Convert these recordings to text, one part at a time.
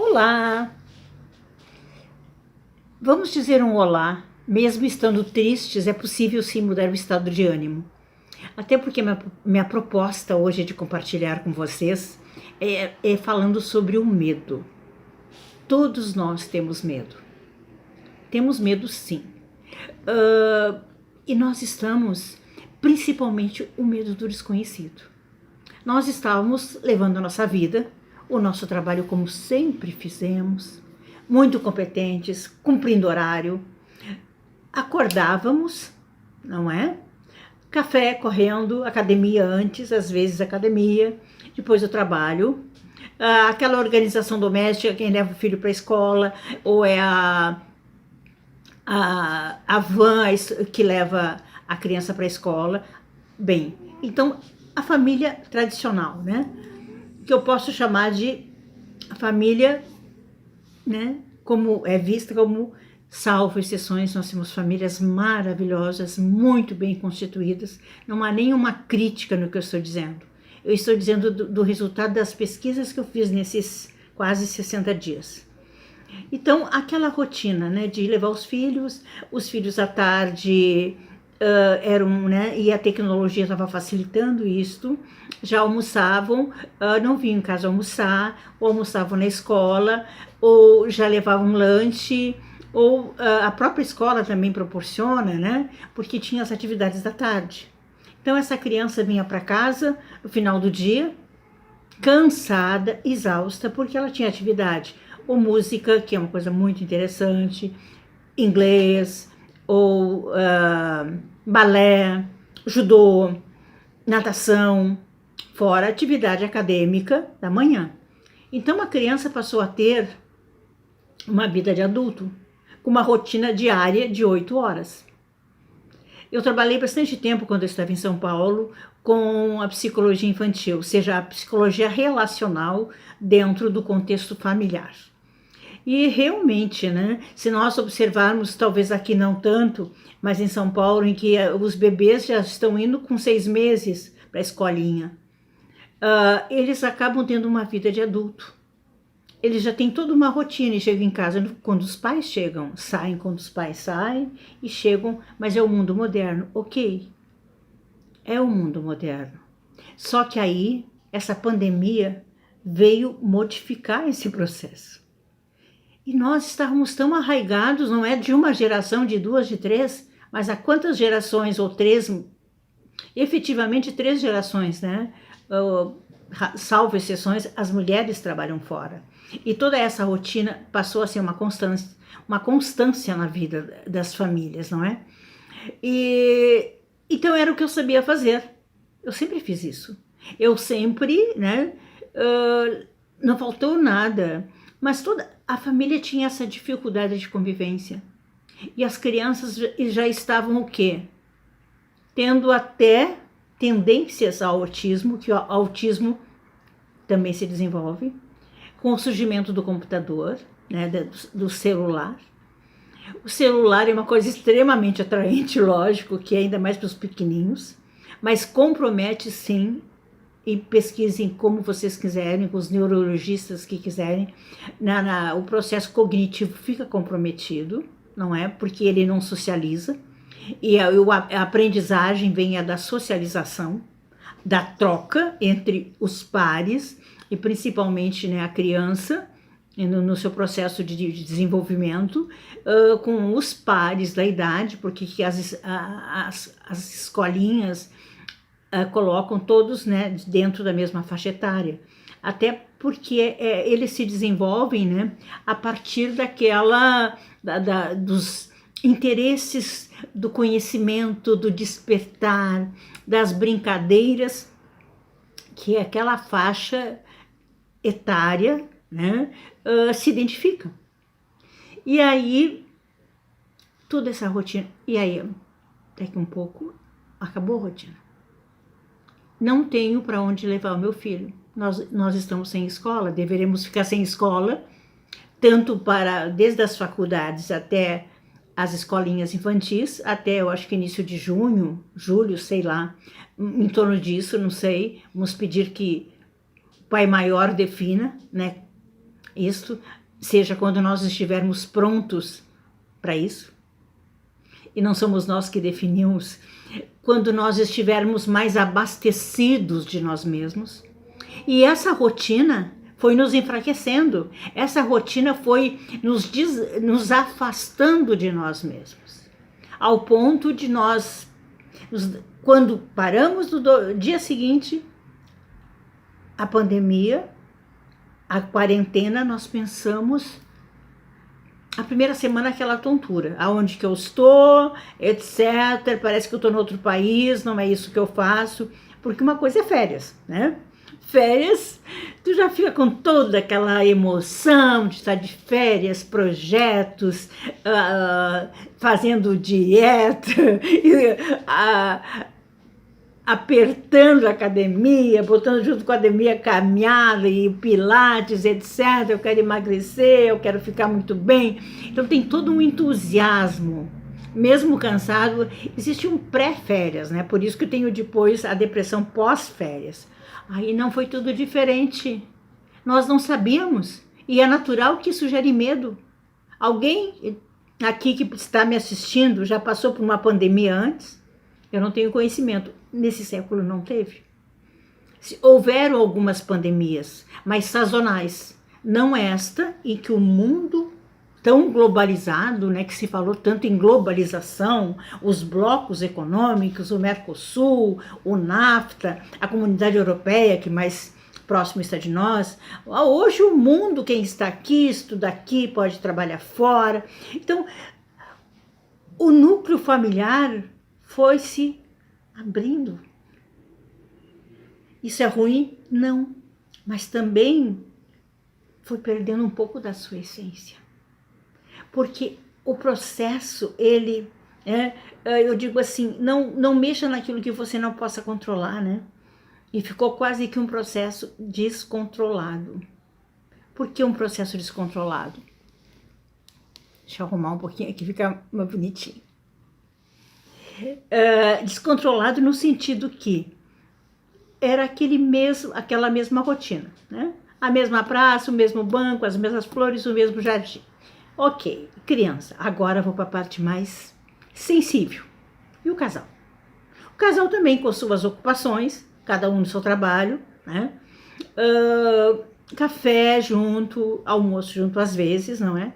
Olá! Vamos dizer um olá, mesmo estando tristes, é possível sim mudar o estado de ânimo. Até porque minha proposta hoje de compartilhar com vocês é falando sobre o medo. Todos nós temos medo. Temos medo sim. E nós estamos, principalmente, o medo do desconhecido. Nós estávamos levando a nossa vida, o nosso trabalho como sempre fizemos, muito competentes, cumprindo horário, acordávamos, não é? Café correndo, academia antes, às vezes academia, depois o trabalho, aquela organização doméstica, quem leva o filho para a escola, ou é a van que leva a criança para a escola. Bem, então a família tradicional, né? Que eu posso chamar de família, né? Como é vista como, salvo exceções, nós temos famílias maravilhosas, muito bem constituídas. Não há nenhuma crítica no que eu estou dizendo. Eu estou dizendo do resultado das pesquisas que eu fiz nesses quase 60 dias. Então, aquela rotina, né, de levar os filhos à tarde eram, né, e a tecnologia estava facilitando isto, já almoçavam, não vinham em casa almoçar, ou almoçavam na escola, ou já levavam lanche, ou a própria escola também proporciona, né, porque tinha as atividades da tarde. Então, essa criança vinha para casa no final do dia, cansada, exausta, porque ela tinha atividade, ou música, que é uma coisa muito interessante, inglês, ou balé, judô, natação, fora a atividade acadêmica da manhã. Então a criança passou a ter uma vida de adulto, com uma rotina diária de 8 horas. Eu trabalhei bastante tempo, quando eu estava em São Paulo, com a psicologia infantil, ou seja, a psicologia relacional dentro do contexto familiar. E realmente, né, se nós observarmos, talvez aqui não tanto, mas em São Paulo, em que os bebês já estão indo com 6 meses para a escolinha, eles acabam tendo uma vida de adulto. Eles já têm toda uma rotina e chegam em casa quando os pais chegam, saem quando os pais saem e chegam, mas é o mundo moderno, ok? É o mundo moderno. Só que aí, essa pandemia veio modificar esse processo. E nós estávamos tão arraigados, não é de uma geração, de 2, de 3, mas há quantas gerações, ou 3, efetivamente 3 gerações, né? Salvo exceções, as mulheres trabalham fora. E toda essa rotina passou a ser uma constância na vida das famílias, não é? E então era o que eu sabia fazer. Eu sempre fiz isso. Eu sempre, né? Não faltou nada. Mas toda a família tinha essa dificuldade de convivência. E as crianças já estavam o quê? Tendo até tendências ao autismo, que o autismo também se desenvolve, com o surgimento do computador, né, do celular. O celular é uma coisa extremamente atraente, lógico, que é ainda mais para os pequenininhos, mas compromete sim. E pesquisem como vocês quiserem, com os neurologistas que quiserem, o processo cognitivo fica comprometido, não é? Porque ele não socializa, e a aprendizagem vem da socialização, da troca entre os pares, e principalmente, né, a criança, no seu processo de desenvolvimento, com os pares da idade, porque as escolinhas colocam todos, né, dentro da mesma faixa etária, até porque eles se desenvolvem, né, a partir dos interesses, do conhecimento, do despertar, das brincadeiras, que aquela faixa etária, né, se identifica. E aí, toda essa rotina, e aí, daqui um pouco, acabou a rotina. Não tenho para onde levar o meu filho. Nós estamos sem escola, deveremos ficar sem escola, tanto desde as faculdades até as escolinhas infantis, até eu acho que início de junho, julho, sei lá, em torno disso, não sei. Vamos pedir que o Pai Maior defina, né, isto, seja quando nós estivermos prontos para isso, e não somos nós que definimos, quando nós estivermos mais abastecidos de nós mesmos. E essa rotina foi nos enfraquecendo, essa rotina foi nos afastando de nós mesmos, ao ponto de nós, quando paramos no dia seguinte, a pandemia, a quarentena, nós pensamos, a primeira semana aquela tontura, aonde que eu estou, etc, parece que eu estou em outro país, não é isso que eu faço, porque uma coisa é férias, né? Férias, tu já fica com toda aquela emoção de estar de férias, projetos, fazendo dieta, apertando a academia, botando junto com a academia caminhada e pilates, etc. Eu quero emagrecer, eu quero ficar muito bem. Então tem todo um entusiasmo. Mesmo cansado, existe um pré-férias, né? Por isso que eu tenho depois a depressão pós-férias. Aí não foi tudo diferente. Nós não sabíamos. E é natural que isso gere medo. Alguém aqui que está me assistindo já passou por uma pandemia antes? Eu não tenho conhecimento. Nesse século não teve. Houveram algumas pandemias, mas sazonais. Não esta, em que o mundo tão globalizado, né, que se falou tanto em globalização, os blocos econômicos, o Mercosul, o NAFTA, a Comunidade Europeia, que mais próximo está de nós. Hoje o mundo, quem está aqui, estuda aqui, pode trabalhar fora. Então, o núcleo familiar foi se abrindo. Isso é ruim? Não. Mas também foi perdendo um pouco da sua essência. Porque o processo, ele, eu digo assim, não mexa naquilo que você não possa controlar, né? E ficou quase que um processo descontrolado. Por que um processo descontrolado? Deixa eu arrumar um pouquinho aqui, fica mais bonitinho. Descontrolado no sentido que era aquela mesma rotina, né? A mesma praça, o mesmo banco, as mesmas flores, o mesmo jardim. Ok, criança, agora vou para a parte mais sensível. E o casal? O casal também com suas ocupações, cada um no seu trabalho, né? Café junto, almoço junto às vezes, não é?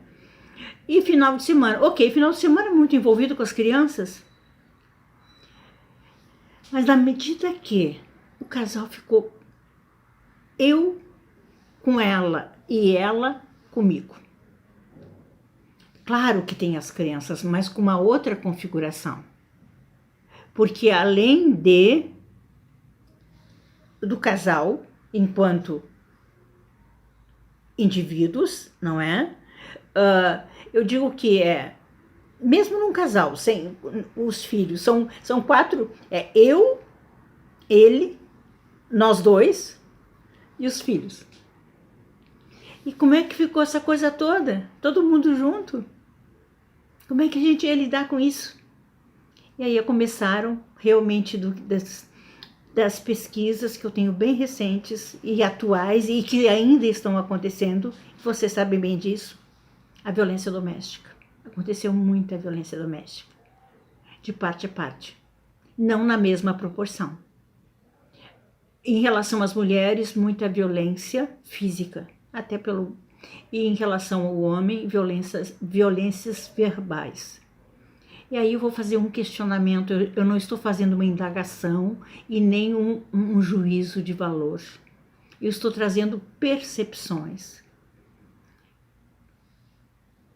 E final de semana. Ok, final de semana muito envolvido com as crianças. Mas na medida que o casal ficou eu com ela e ela comigo. Claro que tem as crianças, mas com uma outra configuração. Porque além do casal, enquanto indivíduos, não é? Eu digo que mesmo num casal, sem os filhos, são 4, eu, ele, nós dois e os filhos. E como é que ficou essa coisa toda? Todo mundo junto? Como é que a gente ia lidar com isso? E aí começaram realmente das pesquisas que eu tenho bem recentes e atuais e que ainda estão acontecendo, vocês sabem bem disso, a violência doméstica. Aconteceu muita violência doméstica, de parte a parte, não na mesma proporção. Em relação às mulheres, muita violência física, e em relação ao homem, violências verbais. E aí eu vou fazer um questionamento, eu não estou fazendo uma indagação e nem um juízo de valor. Eu estou trazendo percepções.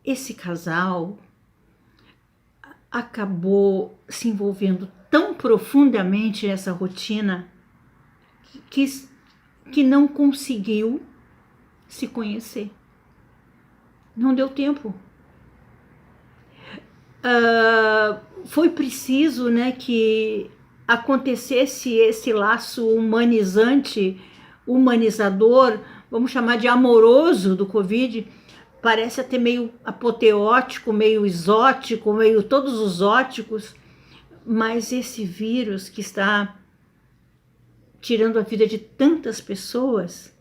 Esse casal acabou se envolvendo tão profundamente nessa rotina que não conseguiu se conhecer. Não deu tempo. Foi preciso, né, que acontecesse esse laço humanizador, vamos chamar de amoroso do Covid. Parece até meio apoteótico, meio exótico, meio todos os óticos, mas esse vírus que está tirando a vida de tantas pessoas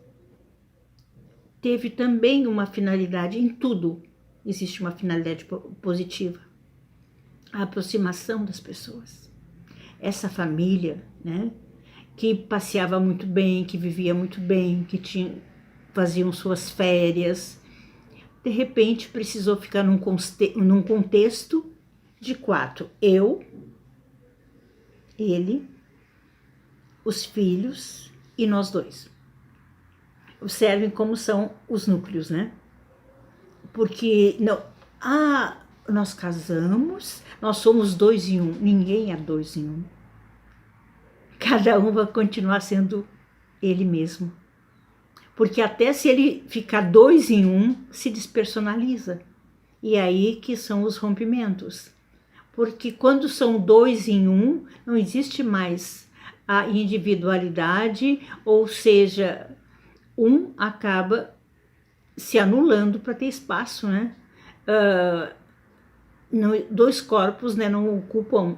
teve também uma finalidade, em tudo existe uma finalidade positiva, a aproximação das pessoas. Essa família, né, que passeava muito bem, que vivia muito bem, que faziam suas férias, de repente precisou ficar num contexto de 4. Eu, ele, os filhos e nós 2. Observem como são os núcleos, né? Porque, não, nós casamos, nós somos 2 em 1. Ninguém é 2 em 1. Cada um vai continuar sendo ele mesmo. Porque até se ele ficar 2 em 1, se despersonaliza. E é aí que são os rompimentos. Porque quando são 2 em 1, não existe mais a individualidade, ou seja, um acaba se anulando para ter espaço, né? 2 corpos, né, não ocupam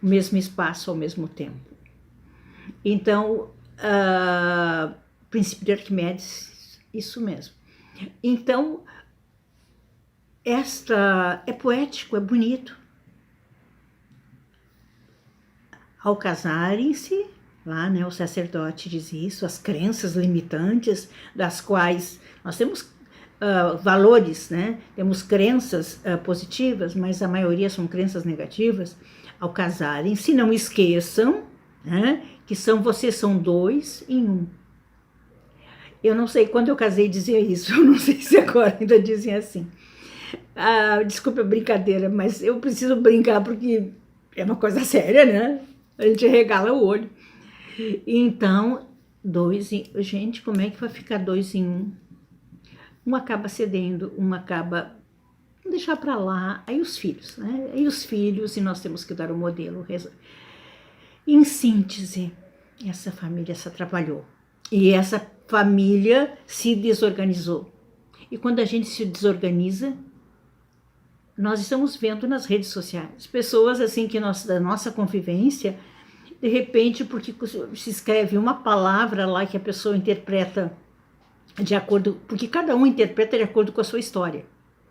o mesmo espaço ao mesmo tempo. Então, princípio de Arquimedes, isso mesmo. Então, é poético, é bonito. Ao casarem-se, lá, né, o sacerdote diz isso, as crenças limitantes, das quais nós temos valores, né? Temos crenças positivas, mas a maioria são crenças negativas. Ao casarem-se, não esqueçam, né, que vocês são 2 em 1. Eu não sei, quando eu casei dizia isso, eu não sei se agora ainda dizem assim. Desculpa a brincadeira, mas eu preciso brincar porque é uma coisa séria, né? A gente regala o olho. Então, 2 em... Gente, como é que vai ficar 2 em 1? Um acaba cedendo, um acaba... deixar para lá. Aí os filhos, né? Aí os filhos, e nós temos que dar o modelo. Em síntese, essa família se atrapalhou. E essa família se desorganizou. E quando a gente se desorganiza, nós estamos vendo nas redes sociais pessoas assim que da nossa convivência, de repente, porque se escreve uma palavra lá que a pessoa interpreta de acordo, porque cada um interpreta de acordo com a sua história.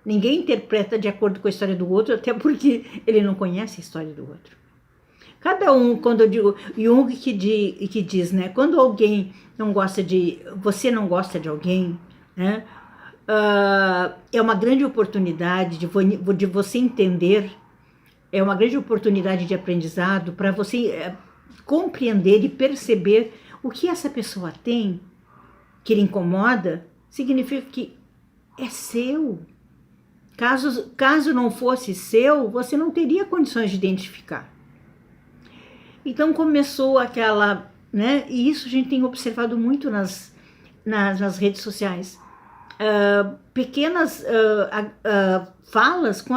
Ninguém interpreta de acordo com a história do outro, até porque ele não conhece a história do outro. Cada um, quando eu digo, Jung que diz, né, quando alguém não gosta você não gosta de alguém, né, é uma grande oportunidade de você entender, é uma grande oportunidade de aprendizado para você compreender e perceber o que essa pessoa tem que lhe incomoda, significa que é seu. Caso não fosse seu, você não teria condições de identificar. Então começou aquela, né, e isso a gente tem observado muito nas redes sociais, pequenas falas com